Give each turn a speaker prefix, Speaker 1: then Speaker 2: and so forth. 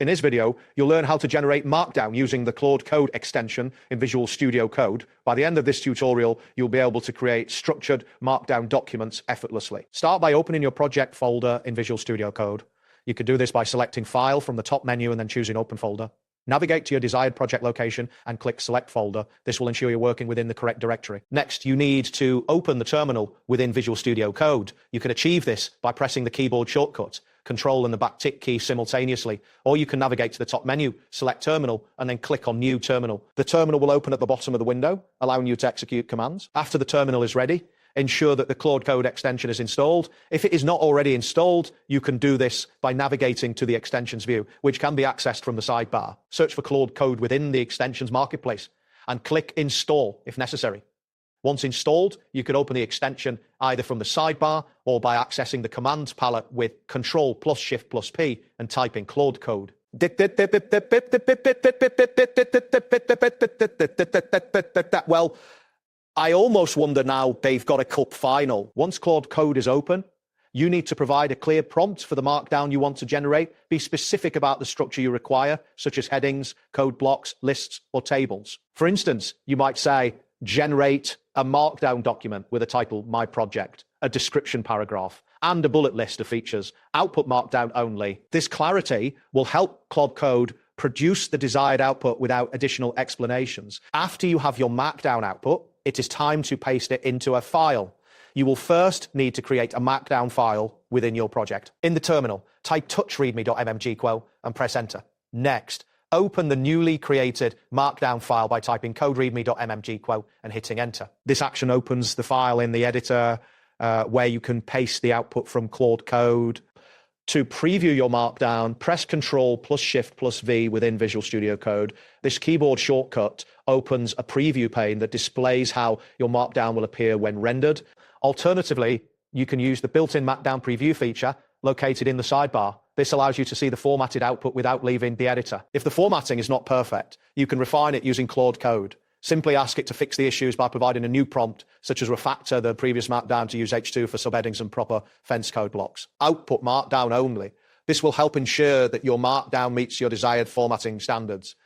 Speaker 1: In this video, you'll learn how to generate Markdown using the Claude Code extension in Visual Studio Code. By the end of this tutorial, you'll be able to create structured Markdown documents effortlessly. Start by opening your project folder in Visual Studio Code. You can do this by selecting File from the top menu and then choosing Open Folder. Navigate to your desired project location and click Select Folder. This will ensure you're working within the correct directory. Next, you need to open the terminal within Visual Studio Code. You can achieve this by pressing the keyboard shortcut, Control and the backtick key simultaneously, or you can navigate to the top menu, select Terminal, and then click on New Terminal. The terminal will open at the bottom of the window, allowing you to execute commands. After the terminal is ready, ensure that the Claude Code extension is installed. If it is not already installed, you can do this by navigating to the extensions view, which can be accessed from the sidebar. Search for Claude Code within the extensions marketplace and click Install if necessary. Once installed, you can open the extension either from the sidebar or by accessing the commands palette with Control plus Shift plus P and typing Claude Code. Well, I almost wonder now they've got a cup final. Once Claude Code is open, you need to provide a clear prompt for the Markdown you want to generate. Be specific about the structure you require, such as headings, code blocks, lists, or tables. For instance, you might say, generate a Markdown document with a title, My Project, a description paragraph, and a bullet list of features. Output Markdown only. This clarity will help Claude Code produce the desired output without additional explanations. After you have your Markdown output, it is time to paste it into a file. You will first need to create a Markdown file within your project. In the terminal, type touchreadme.mmgquo and press enter. Next, open the newly created Markdown file by typing codereadme.mmgquo and hitting enter. This action opens the file in the editor where you can paste the output from Claude Code. To preview your Markdown, press Control plus Shift plus V within Visual Studio Code. This keyboard shortcut opens a preview pane that displays how your Markdown will appear when rendered. Alternatively, you can use the built-in Markdown preview feature located in the sidebar. This allows you to see the formatted output without leaving the editor. If the formatting is not perfect, you can refine it using Claude Code. Simply ask it to fix the issues by providing a new prompt, such as refactor the previous Markdown to use H2 for subheadings and proper fence code blocks. Output Markdown only. This will help ensure that your Markdown meets your desired formatting standards.